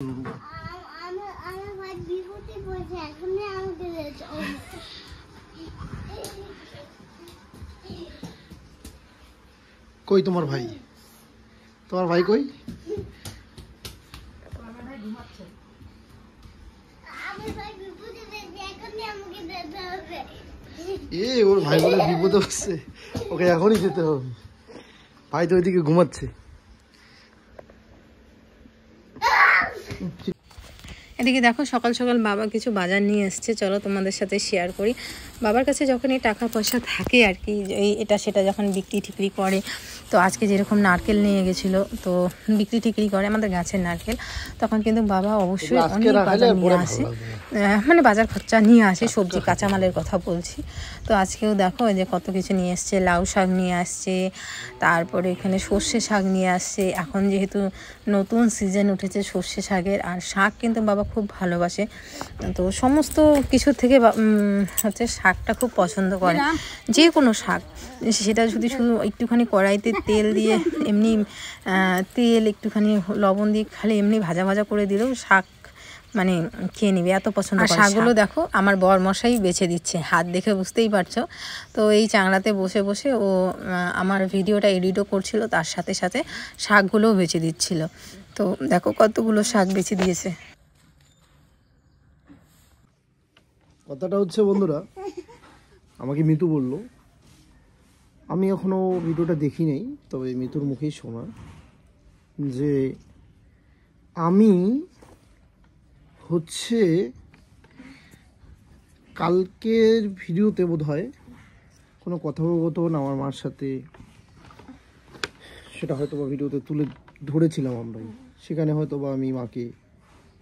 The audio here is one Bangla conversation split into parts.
কই তোমার ভাই? তোমার ভাই কই? ওর ভাই বলে বিপদে বসছে, ওকে এখনই যেতে হবে। ভাই তো ওইদিকে ঘুমাচ্ছে। এদিকে দেখো সকাল সকাল বাবা কিছু বাজার নিয়ে এসছে, চলো তোমাদের সাথে শেয়ার করি। বাবার কাছে যখন এই টাকা পয়সা থাকে আর কি, এই এটা সেটা যখন বিক্রি টিক্রি করে, তো আজকে যেরকম নারকেল নিয়ে গেছিলো, তো বিক্রি টিক্রি করে আমাদের গাছের নারকেল, তখন কিন্তু বাবা অবশ্যই অনেক বাজার নিয়ে আসে, মানে বাজার খরচা নিয়ে আসে, সবজি কাঁচামালের কথা বলছি। তো আজকেও দেখো যে কত কিছু নিয়ে এসছে, লাউ শাক নিয়ে আসছে, তারপরে এখানে সর্ষে শাক নিয়ে আসছে। এখন যেহেতু নতুন সিজন উঠেছে সর্ষে শাকের, আর শাক কিন্তু বাবা খুব ভালোবাসে, তো সমস্ত কিছুর থেকে হচ্ছে শাকটা খুব পছন্দ করে। যে কোনো শাক, সেটা যদি শুধু একটুখানি কড়াইতে তেল দিয়ে এমনি তেল একটুখানি লবণ দিয়ে খালি এমনি ভাজা ভাজা করে দিলেও শাক মানে খেয়ে নিবে, এত পছন্দ করে। শাকগুলো দেখো আমার বর মশাই বেছে দিচ্ছে, হাত দেখে বুঝতেই পারছো। তো এই চাংড়াতে বসে বসে ও আমার ভিডিওটা এডিটও করছিল, তার সাথে সাথে শাকগুলোও বেছে দিচ্ছিল। তো দেখো কতগুলো শাক বেছে দিয়েছে। কথাটা হচ্ছে বন্ধুরা, আমাকে মিতু বলল, আমি এখনো ভিডিওটা দেখি নাই, তবে মিতুর মুখেই শোনা যে আমি হচ্ছে কালকের ভিডিওতে বোধ হয় কোনো কথোপকথন আমার মার সাথে, সেটা হয়তো বা ভিডিওতে তুলে ধরেছিলাম আমরাই, সেখানে হয়তো বা আমি মাকে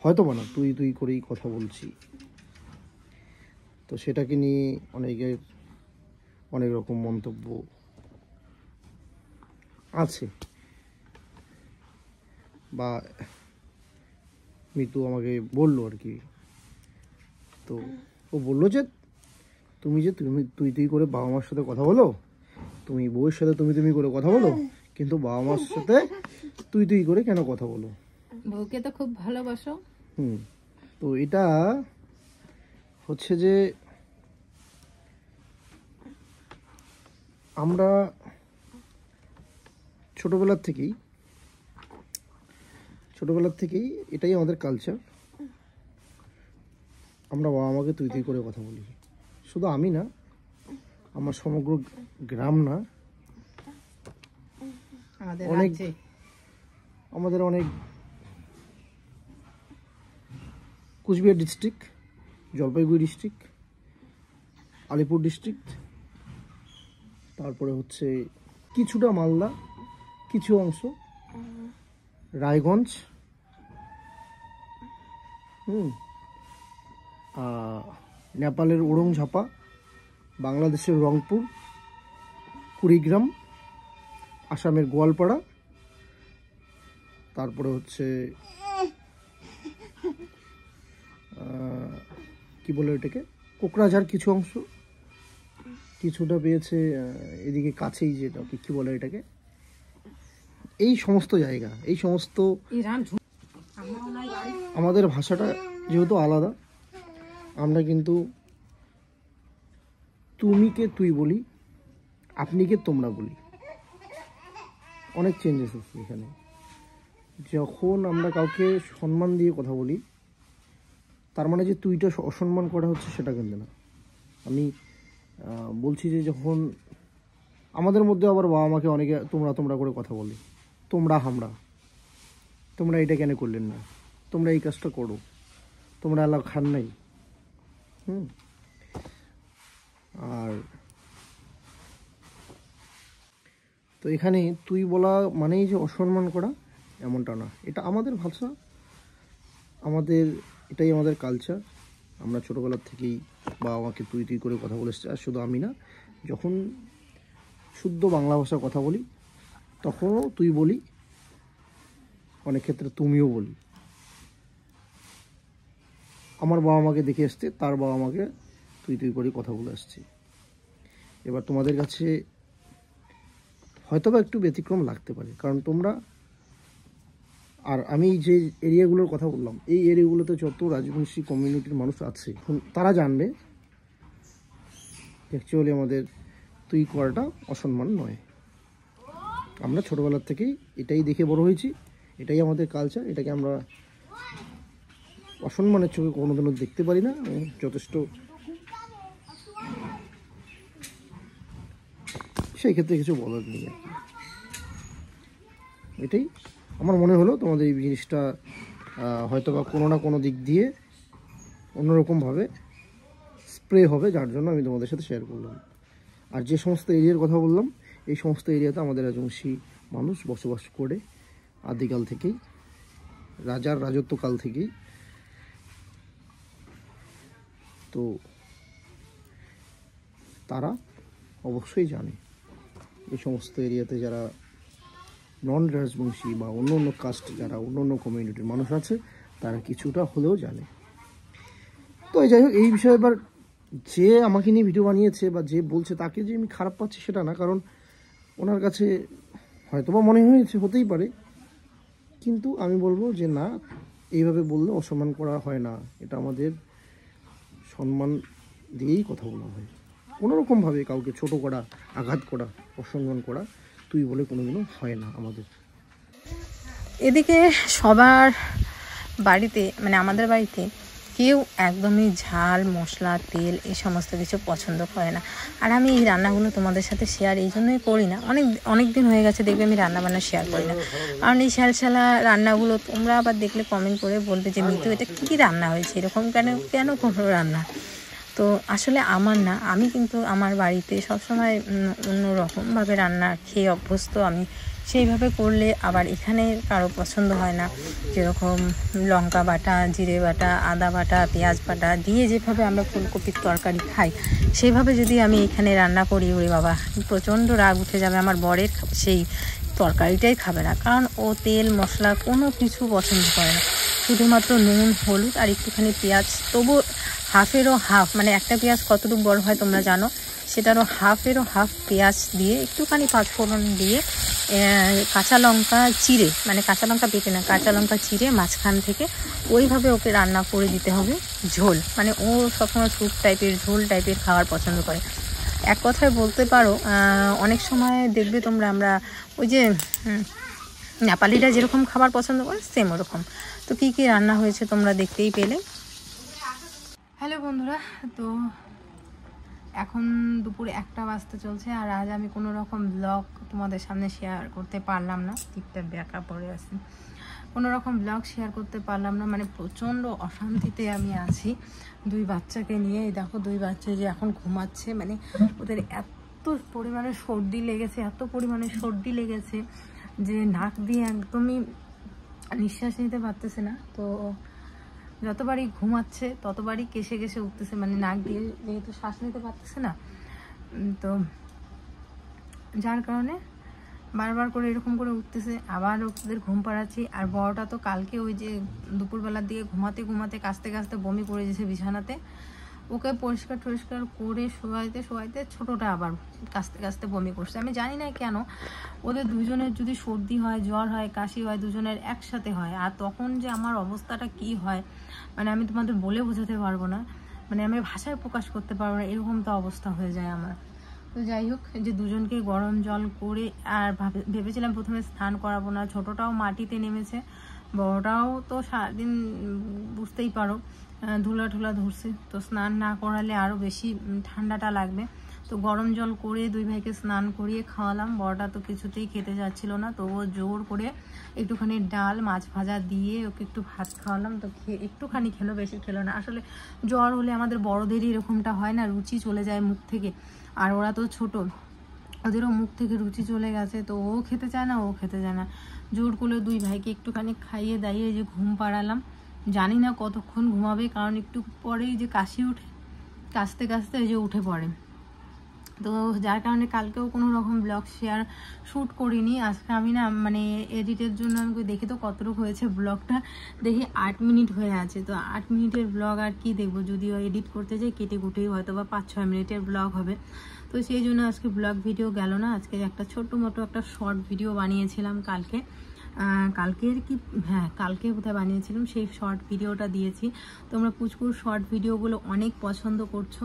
হয়তো বা না তুই তুই করেই কথা বলছি। তো সেটাকে নিয়ে অনেকের অনেক রকম মন্তব্য আছে, বা মিতু আমাকে বললো আর কি। তো ও বললো যে তুমি তুই তুই করে বাবা মার সাথে কথা বলো, তুমি বউয়ের সাথে তুমি তুমি করে কথা বলো, কিন্তু বাবা মার সাথে তুই তুই করে কেন কথা বলো? বউকে তো খুব ভালোবাসো। তো এটা হচ্ছে যে আমরা ছোটবেলার থেকেই এটাই আমাদের কালচার। আমরা বাবা মাকে তুই তুই করে কথা বলি। শুধু আমি না, আমার সমগ্র গ্রাম না, আমাদের অনেক Cooch Behar district, Jalpaiguri district, Alipur district, তারপরে হচ্ছে কিছুটা মালদা, কিছু অংশ রায়গঞ্জ, নেপালের ওরংঝাপা, বাংলাদেশের রংপুর, কুড়িগ্রাম, আসামের গোয়ালপাড়া, তারপরে হচ্ছে কি বলে এটাকে, কোকরাঝাড় কিছু অংশ, কিছুটা পেয়েছে এদিকে কাছেই, যেটা কি বলে এটাকে, এই সমস্ত জায়গা, এই সমস্ত। আমাদের ভাষাটা যেহেতু আলাদা, আমরা কিন্তু তুমিকে তুই বলি, আপনিকে তোমরা বলি, অনেক চেঞ্জেস আছে এখানে। যখন আমরা কাউকে সম্মান দিয়ে কথা বলি, তার মানে যে তুইটা অসম্মান করা হচ্ছে সেটা কিন্তু না। আমি বলছি যে যখন আমাদের মধ্যে আবার বাবা মাকে অনেকে তোমরা তোমরা করে কথা বলে, তোমরা হামরা, তোমরা এটা কেন করলেন না, তোমরা এই কাজটা করো, তোমরা এলাকা খান নাই। আর তো এখানে তুই বলা মানেই যে অসম্মান করা এমনটা না, এটা আমাদের ভাষা, এটাই আমাদের কালচার। আমরা ছোটোবেলার থেকেই বাবা মাকে তুই তুই করে কথা বলে এসেছি। আর শুধু আমি না, যখন শুদ্ধ বাংলা ভাষা কথা বলি তখনও তুই বলি, অনেক ক্ষেত্রে তুমিও বলি। আমার বাবা মাকে দেখে এসছে, তার বাবা মাকে তুই তুই করে কথা বলে আসছি। এবার তোমাদের কাছে হয়তো বা একটু ব্যতিক্রম লাগতে পারে, কারণ তোমরা আর আমি যে এরিয়াগুলোর কথা বললাম, এই এরিয়াগুলোতে যত রাজবংশী কমিউনিটির মানুষ আছে তারা জানবে অ্যাকচুয়ালি আমাদের তুই করাটা অসম্মান নয়। আমরা ছোটোবেলার থেকেই এটাই দেখে বড় হয়েছি, এটাই আমাদের কালচার, এটাকে আমরা অসম্মানের চোখে কোনোদিনও দেখতে পারি না। যথেষ্ট সেই ক্ষেত্রে কিছু বলার নেই আর কি। এটাই আমার মনে হলো তোমাদের এই জিনিসটা হয়তো বা কোনো না কোনো দিক দিয়ে অন্যরকমভাবে স্প্রে হবে, যার জন্য আমি তোমাদের সাথে শেয়ার করলাম। আর যে সমস্ত এরিয়ার কথা বললাম, এই সমস্ত এরিয়াতে আমাদের রাজবংশী মানুষ বসবাস করে আদিকাল থেকেই, রাজার রাজত্বকাল থেকেই। তো তারা অবশ্যই জানে এই সমস্ত এরিয়াতে যারা নন রাজবংশী বা অন্য অন্য কাস্ট, যারা অন্য অন্য কমিউনিটির মানুষ আছে, তারা কিছুটা হলেও জানে। তো যাই হোক, এই বিষয়ে এবার যে আমাকে নিয়ে ভিডিও বানিয়েছে বা যে বলছে তাকে যে আমি খারাপ পাচ্ছি সেটা না, কারণ ওনার কাছে হয়তোবা মনে হয়েছে, হতেই পারে, কিন্তু আমি বলবো যে না, এইভাবে বললে অসম্মান করা হয় না, এটা আমাদের সম্মান দিয়েই কথা বলা হয়। কোনোরকমভাবে কাউকে ছোট করা, আঘাত করা, অসম্মান করা তুই বলে কোনোদিনও হয় না আমাদের। এদিকে সবার বাড়িতে, মানে আমাদের বাড়িতে কেউ একদমই ঝাল মশলা তেল এই সমস্ত কিছু পছন্দ করে না। আর আমি এই রান্নাগুলো তোমাদের সাথে শেয়ার এই জন্যই করি না, অনেক দিন হয়ে গেছে দেখবে আমি রান্নাবান্না শেয়ার করি না। কারণ এই শ্যালশ্যালা রান্নাগুলো তোমরা আবার দেখলে কমেন্ট করে বলবে যে মিতু এটা কী রান্না হয়েছে, এরকম কেন কোনো রান্না। তো আসলে আমার না, আমি কিন্তু আমার বাড়িতে সবসময় অন্যরকমভাবে রান্না খেয়ে অভ্যস্ত। আমি সেইভাবে করলে আবার এখানে কারো পছন্দ হয় না। যেরকম লঙ্কা বাটা, জিরে বাটা, আদা বাটা, পেঁয়াজ বাটা দিয়ে যেভাবে আমরা ফুলকপির তরকারি খাই, সেইভাবে যদি আমি এখানে রান্না করি, ওরে বাবা প্রচণ্ড রাগ উঠে যাবে। আমার বরের সেই তরকারিটাই খাবে না, কারণ ও তেল মশলা কোনো কিছু পছন্দ করে না, শুধুমাত্র নুন হলুদ আর একটুখানি পেঁয়াজ। তবু হাফেরও হাফ, মানে একটা পেঁয়াজ কতটুকু বড় হয় তোমরা জানো, সেটারও হাফেরও হাফ পেঁয়াজ দিয়ে একটুখানি পাঁচফোড়ন দিয়ে কাঁচা লঙ্কা চিড়ে, মানে কাঁচা লঙ্কা বেটে না, কাঁচা লঙ্কা চিড়ে মাঝখান থেকে ওইভাবে ওকে রান্না করে দিতে হবে ঝোল। মানে ও সবসময় স্যুপ টাইপের, ঝোল টাইপের খাবার পছন্দ করে। এক কথায় বলতে পারো অনেক সময় দেখবে তোমরা, আমরা ওই যে নেপালিরা যেরকম খাবার পছন্দ করে সেম ওরকম। তো কী কী রান্না হয়েছে তোমরা দেখতেই পেলে। হ্যালো বন্ধুরা, তো এখন দুপুর 1টা বাজতে চলছে, আর আজ আমি কোনো রকম ব্লগ তোমাদের সামনে শেয়ার করতে পারলাম না। টিপটা ব্যাকা পড়ে আছে, কোনো রকম ব্লগ শেয়ার করতে পারলাম না। মানে প্রচণ্ড অশান্তিতে আমি আছি দুই বাচ্চাকে নিয়ে। দেখো দুই বাচ্চা যে এখন ঘুমাচ্ছে, মানে ওদের এত পরিমাণে সর্দি লেগেছে, এত পরিমাণে সর্দি লেগেছে যে নাক দিয়ে একদমই নিঃশ্বাস নিতে পারতেছে না। তো যতবারই ঘুমাচ্ছে ততবারই কেশে কেশে উঠতেছে, মানে নাক দিয়ে যেহেতু শ্বাস নিতে পারতেছে না, তো যার কারণে বারবার করে এরকম করে উঠতেছে। আবার ওদের ঘুম পাড়াচ্ছি। আর বড়টা তো কালকে ওই যে দুপুরবেলার দিকে ঘুমাতে ঘুমাতে কাঁচতে কাঁচতে বমি করে দিয়েছে বিছানাতে। ওকে পরিষ্কার টরিষ্কার করে শোয়াইতে শোয়াইতে ছোটোটা আবার কাঁচতে কাঁচতে বমি করছে। আমি জানি না কেন ওদের দুজনের যদি সর্দি হয়, জ্বর হয়, কাশি হয়, দুজনের একসাথে হয়, আর তখন যে আমার অবস্থাটা কি হয়, মানে আমি তোমাদের বলে বোঝাতে পারবো না, মানে আমি ভাষায় প্রকাশ করতে পারবো না, এরকম তো অবস্থা হয়ে যায় আমার। তো যাই হোক, যে দুজনকে গরম জল করে, আর ভেবেছিলাম প্রথমে স্নান করাবো না, ছোটোটাও মাটিতে নেমেছে, বড়টাও তো সারাদিন বুঝতেই পারো ধুলা ঠুলা ধরছে, তো স্নান না করালে আরও বেশি ঠান্ডাটা লাগবে। তো গরম জল করে দুই ভাইকে স্নান করিয়ে খাওয়ালাম। বড়টা তো কিছুতেই খেতে যাচ্ছিল না, তো ও জোর করে একটুখানি ডাল মাছ ভাজা দিয়ে ওকে একটু ভাত খাওয়ালাম। তো একটুখানি খেলো, বেশি খেলো না। আসলে জ্বর হলে আমাদের বড়দেরই এরকমটা হয় না, রুচি চলে যায় মুখ থেকে, আর ওরা তো ছোট, ওদেরও মুখ থেকে রুচি চলে গেছে। তো ও খেতে চায় না, ও খেতে চায় না, জোর করে দুই ভাইকে একটুখানি খাইয়ে দাইয়ে যে ঘুম পাড়ালাম। জানি না কতক্ষণ ঘুমাবে, কারণ একটু পরেই যে কাশি উঠে, কাশতে কাশতে এই যে উঠে পড়ে। তো যার কারণে কালকেও কোনো রকম ব্লগ শ্যুট করিনি। আজকে আমি না, মানে এডিটের জন্য আমি দেখি তো কতটুকু হয়েছে ব্লগটা, দেখি 8 মিনিট হয়ে আছে। তো 8 মিনিটের ব্লগ আর কি দেখবো, যদিও এডিট করতে যাই কেটে কুটেই হয়তো বা 5-6 মিনিটের ব্লগ হবে। তো সেই জন্য আজকে ব্লগ ভিডিও গেল না। আজকে একটা ছোট্ট মোটো একটা শর্ট ভিডিও বানিয়েছিলাম কালকে, কালকের কি, হ্যাঁ কালকে কোথায় বানিয়েছিলাম সেই শর্ট ভিডিওটা দিয়েছি। তোমরা পুচকুর শর্ট ভিডিওগুলো অনেক পছন্দ করছো,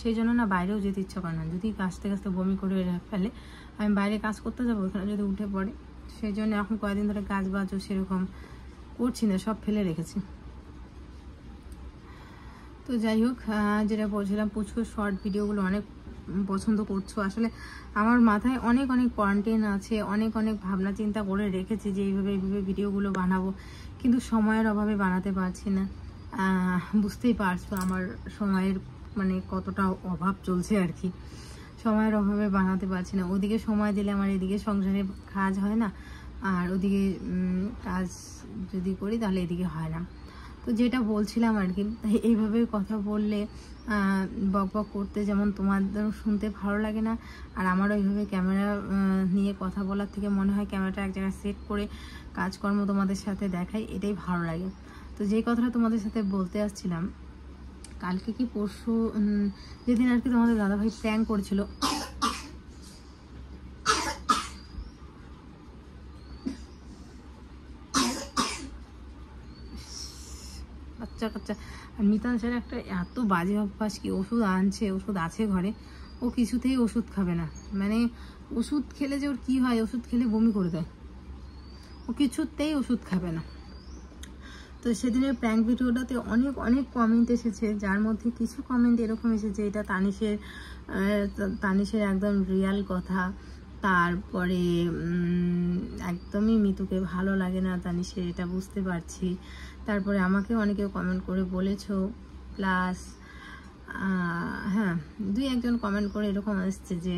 সেই জন্য না বাইরেও যেতে ইচ্ছা করে না। যদি কাজতে কাজতে বমি করে ফেলে, আমি বাইরে কাজ করতে যাবো, ওখানে যদি উঠে পড়ে, সেই জন্য এখন কয়েকদিন ধরে কাজ বাজও সেরকম করছি না, সব ফেলে রেখেছি। তো যাই হোক, যেটা বলছিলাম, পুচকুর শর্ট ভিডিওগুলো অনেক পছন্দ করছো। আসলে আমার মাথায় অনেক অনেক কন্টেন্ট আছে, অনেক অনেক ভাবনা চিন্তা করে রেখেছি যে এইভাবে ভিডিওগুলো বানাবো, কিন্তু সময়ের অভাবে বানাতে পারছি না। বুঝতেই পারছো আমার সময়ের মানে কতটা অভাব চলছে আর কি, সময়ের অভাবে বানাতে পারছি না। ওদিকে সময় দিলে আমার এদিকে সংসারে কাজ হয় না, আর ওদিকে কাজ যদি করি তাহলে এদিকে হয় না। তো যেটা বলছিলাম আর কি, এইভাবে কথা বললে বক বক করতে যেমন তোমাদেরও শুনতে ভালো লাগে না, আর আমারও এইভাবে ক্যামেরা নিয়ে কথা বলার থেকে মনে হয় ক্যামেরাটা এক জায়গায় সেট করে কাজকর্ম তোমাদের সাথে দেখাই, এটাই ভালো লাগে। তো যেই কথাটা তোমাদের সাথে বলতে আসছিলাম, কালকে কি পরশু যেদিন আর কি তোমাদের দাদাভাই প্র্যাঙ্ক করেছিল, বাচ্চা কাচ্চা। আর মিতাংশের একটা এত বাজে অভ্যাস কি, ওষুধ আনছে, ওষুধ আছে ঘরে, ও কিছুতেই ওষুধ খাবে না। মানে ওষুধ খেলে যে ওর কী হয়, ওষুধ খেলে বমি করে দেয়, ও কিছুতেই ওষুধ খাবে না। তো সেদিনের প্র্যাঙ্ক ভিডিওটাতে অনেক অনেক কমেন্ট এসেছে, যার মধ্যে কিছু কমেন্ট এরকম এসেছে এটা তানিশের একদম রিয়াল কথা। তারপরে একদমই মিতুকে ভালো লাগে না তানিশের, এটা বুঝতে পারছি। তারপরে আমাকে অনেকে কমেন্ট করে বলেছো, প্লাস হ্যাঁ 2-1জন কমেন্ট করে এরকম আসছে যে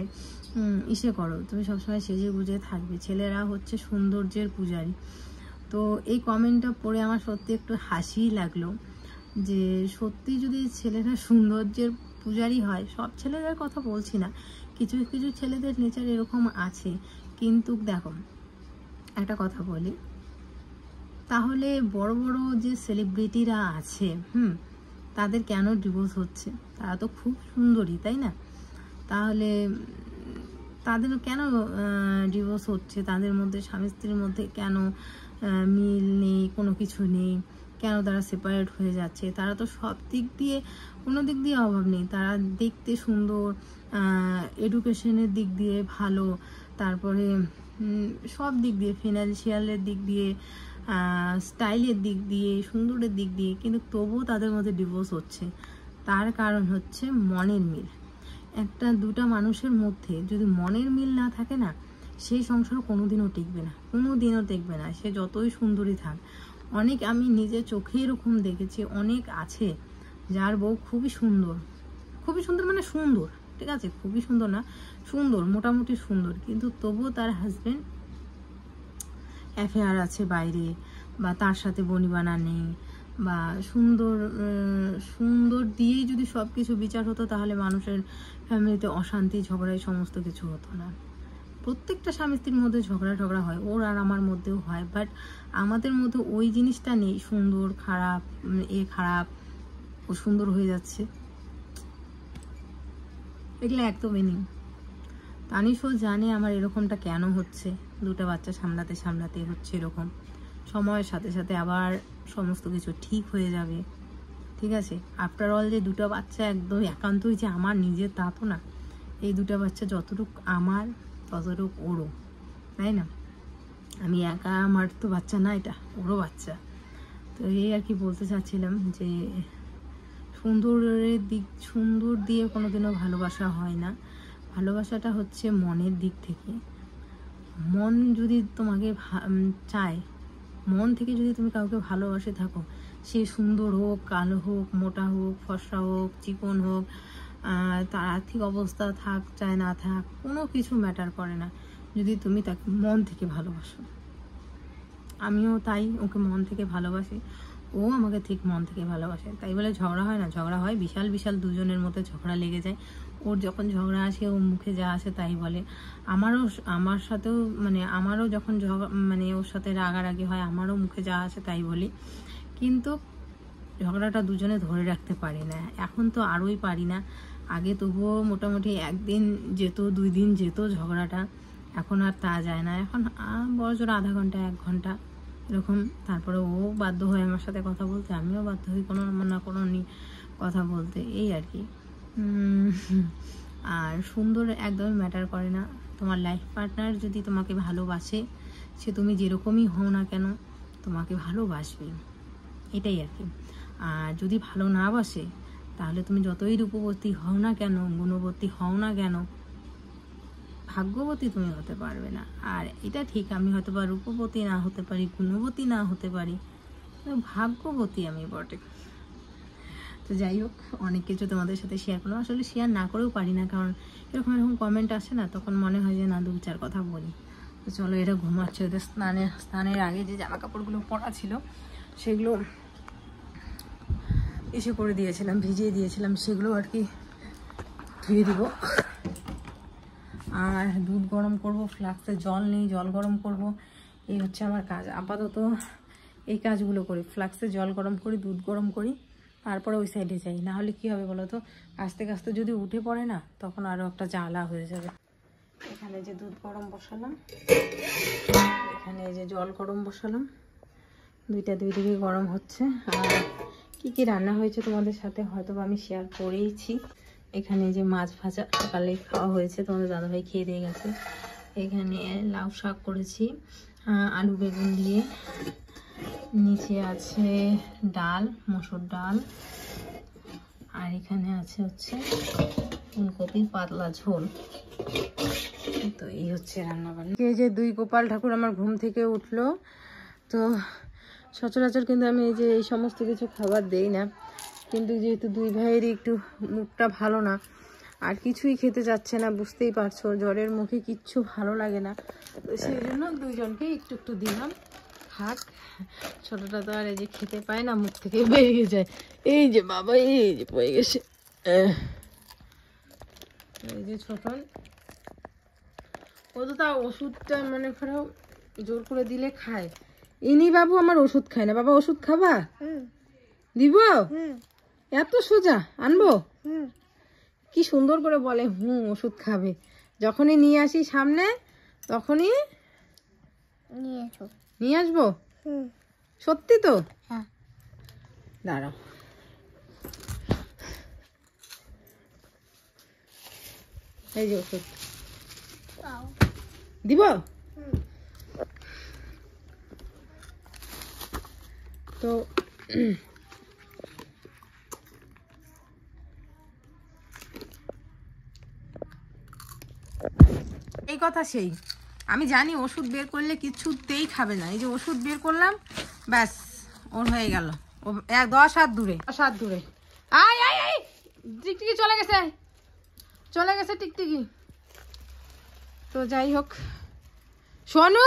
ইসে করো, তুমি সবসময় সেজে গুজে থাকবে, ছেলেরা হচ্ছে সৌন্দর্যের পূজারী। তো এই কমেন্টটা পড়ে আমার সত্যি একটু হাসিই লাগলো, যে সত্যি যদি ছেলেরা সৌন্দর্যের পূজারী হয়, সব ছেলেদের কথা বলছি না, কিছু কিছু ছেলেদের নেচার এরকম আছে। কিন্তু দেখো একটা কথা বলি, তাহলে বড় বড় যে সেলিব্রিটিরা আছে তাদের কেন ডিভোর্স হচ্ছে? তারা তো খুব সুন্দরী, তাই না? তাহলে তাদের কেন ডিভোর্স হচ্ছে? তাদের মধ্যে স্বামী স্ত্রীর মধ্যে কেন মিল নেই, কোনো কিছু নেই? কেন তারা সেপারেট হয়ে যাচ্ছে? তারা তো সব দিক দিয়ে, কোনো দিক দিয়ে অভাব নেই। তারা দেখতে সুন্দর, এডুকেশনের দিক দিয়ে ভালো, তারপরে সব দিক দিয়ে, ফিনান্সিয়ালের দিক দিয়ে, স্টাইলের দিক দিয়ে, সুন্দরের দিক দিয়ে, কিন্তু তবুও তাদের মধ্যে ডিভোর্স হচ্ছে। তার কারণ হচ্ছে মনের মিল। একটা দুটা মানুষের মধ্যে যদি মনের মিল না থাকে না, সেই সংসার কোনোদিনও টিকবে না, কোনোদিনও টিকবে না, সে যতই সুন্দরী থাক। অনেক আমি নিজের চোখে এরকম দেখেছি, অনেক আছে যার বউ খুবই সুন্দর, খুবই সুন্দর, মানে সুন্দর, ঠিক আছে, খুবই সুন্দর না, সুন্দর, মোটামুটি সুন্দর, কিন্তু তবুও তার হাজবেন্ড অ্যাফেয়ার আছে বাইরে, বা তার সাথে বনিবানা নেই, বা সুন্দর দিয়েই যদি সব কিছু বিচার হতো, তাহলে মানুষের ফ্যামিলিতে অশান্তি, ঝগড়াই সমস্ত কিছু হতো না। প্রত্যেকটা স্বামী স্ত্রীর মধ্যে ঝগড়া হয়, ওর আর আমার মধ্যেও হয়, বাট আমাদের মধ্যে ওই জিনিসটা নেই, সুন্দর খারাপ, খারাপ, ও সুন্দর হয়ে যাচ্ছে, এগুলো একদমই নেই। তানিশও জানে আমার এরকমটা কেন হচ্ছে, দুটো বাচ্চা সামলাতে সামলাতে হচ্ছে এরকম। সময়ের সাথে সাথে আবার সমস্ত কিছু ঠিক হয়ে যাবে, ঠিক আছে। আফটার অল যে দুটো বাচ্চা একদম একান্তই যে আমার নিজের, তা তো না। এই দুটো বাচ্চা যতটুকু আমার, ততটুকু ওরও, তাই না? আমি একা, আমার তো বাচ্চা না, এটা ওরও বাচ্চা। তো এই আর কি বলতে চাচ্ছিলাম, যে সুন্দরের দিক, সুন্দর দিয়ে কোনোদিনও ভালোবাসা হয় না। ভালোবাসাটা হচ্ছে মনের দিক থেকে। মন যদি তোমাকে চায়, মন থেকে যদি তুমি কাউকে ভালোবাসে থাকো, সে সুন্দর হোক, কালো হোক, মোটা হোক, ফর্সা হোক, চিকন হোক, তার আর্থিক অবস্থা থাক চায় না থাক, কোনো কিছু ম্যাটার করে না, যদি তুমি তাকে মন থেকে ভালোবাসো। আমিও তাই, ওকে মন থেকে ভালোবাসি, ও আমাকে ঠিক মন থেকে ভালোবাসে। তাই বলে ঝগড়া হয় না, ঝগড়া হয়, বিশাল বিশাল দুজনের মধ্যে ঝগড়া লেগে যায়। ওর যখন ঝগড়া আসে, ও মুখে যা আসে তাই বলে। আমার সাথেও, মানে আমারও যখন ওর সাথে রাগারাগি হয়, আমারও মুখে যা আসে তাই বলি। কিন্তু ঝগড়াটা দুজনে ধরে রাখতে পারি না। এখন তো আরোই পারি না। আগে তবুও মোটামুটি একদিন যেত, 2 দিন যেত ঝগড়াটা, এখন আর তা যায় না। এখন বড়জোর আধা ঘন্টা 1 ঘন্টা এরকম। তারপরে ও বাধ্য হয় আমার সাথে কথা বলতে, আমিও বাধ্য হই কোনো না কোনো কথা বলতে, এই আর কি। আর সুন্দর একদমই ম্যাটার করে না। তোমার লাইফ পার্টনার যদি তোমাকে ভালোবাসে, সে তুমি যেরকমই হও না কেন তোমাকে ভালোবাসবে, এটাই আর কি। আর যদি ভালো না বাসে, তাহলে তুমি যতই রূপবতী হও না কেন, গুণবতী হও না কেন, ভাগ্যবতী তুমি হতে পারবে না। আর এটা ঠিক, আমি হয়তো বা রূপবতী না হতে পারি, গুণবতী না হতে পারি, ভাগ্যবতী আমি বটে। তো যাই হোক, অনেক কিছু তোমাদের সাথে শেয়ার করলাম। আসলে শেয়ার না করেও পারি না, কারণ এরকম কমেন্ট আসে না, তখন মনে হয় যে না 2-4 কথা বলি। তো চলো, এরা ঘুমাচ্ছে। ওদের স্নানের আগে যে জামা কাপড়গুলো পরা ছিল সেগুলো এসে করে দিয়েছিলাম, ভিজিয়ে দিয়েছিলাম, সেগুলো আর কি ধুয়ে দিব। আর দুধ গরম করব, ফ্লাক্সে জল নেই, জল গরম করব, এই হচ্ছে আমার কাজ। আপাতত এই কাজগুলো করি, ফ্লাক্সে জল গরম করি, দুধ গরম করি, তারপরে ওই সাইডে যাই। না হলে কী হবে বলো তো, আস্তে আস্তে যদি উঠে পড়ে না, তখন আরও একটা জ্বালা হয়ে যাবে। এখানে যে দুধ গরম বসালাম, এখানে যে জল গরম বসালাম, দুইটা দুই দিকে গরম হচ্ছে। আর কি কি রান্না হয়েছে তোমাদের সাথে হয়তো আমি শেয়ার করেইছি। এখানে যে মাছ ভাজা সকালে খাওয়া হয়েছে, তোমাদের দাদাভাই খেয়ে দিয়ে গেছে। এখানে লাউ শাক করেছি আলু বেগুন দিয়ে। নিচে আছে ডাল, মসুর ডাল। আর এখানে আছে হচ্ছে ফুলকপির পাতলা ঝোল। তো এই হচ্ছে রান্না বান্না। এই যে 2 গোপাল ঠাকুর আমার ঘুম থেকে উঠলো। তো সচরাচর কিন্তু আমি এই যে এই সমস্ত কিছু খাবার দেই না, কিন্তু যেহেতু 2 ভাইয়েরই একটু মুখটা ভালো না, আর কিছুই খেতে যাচ্ছে না, বুঝতেই পারছো, জ্বরের মুখে কিচ্ছু ভালো লাগে না, তো সেই জন্য 2 জনকে একটু একটু দিলাম, খাক। ছোটটা তো আর এই যে খেতে পায় না, মুখ থেকে বেরিয়ে যায়। এই যে বাবা, এই যে পড়ে গেছে, এই যে ছোটন, ও তো তার ওষুধটা মনে করো জোর করে দিলে খায়। ইনি বাবু আমার ওষুধ খায় না। বাবা ওষুধ খাবা? দিব? এত সোজা আনবো? কি সুন্দর করে বলে ওষুধ খাবে। যখনই নিয়ে আসি সামনে, তখনই নিয়ে আসবো। সত্যি তো? দাঁড়াও, এই যে ওষুধ দিব। তো এই কথা সেই, আমি জানি ওষুধ বের করলে কিছুতেই খাবে না। এই যে ওষুধ বের করলাম, ব্যাস ওর হয়ে গেল। ও 10 হাত দূরে, 10 হাত দূরে। আয় আয় আয়, টিকটিকি চলে গেছে, চলে গেছে টিকটিকি। তো যাই হোক, শোনো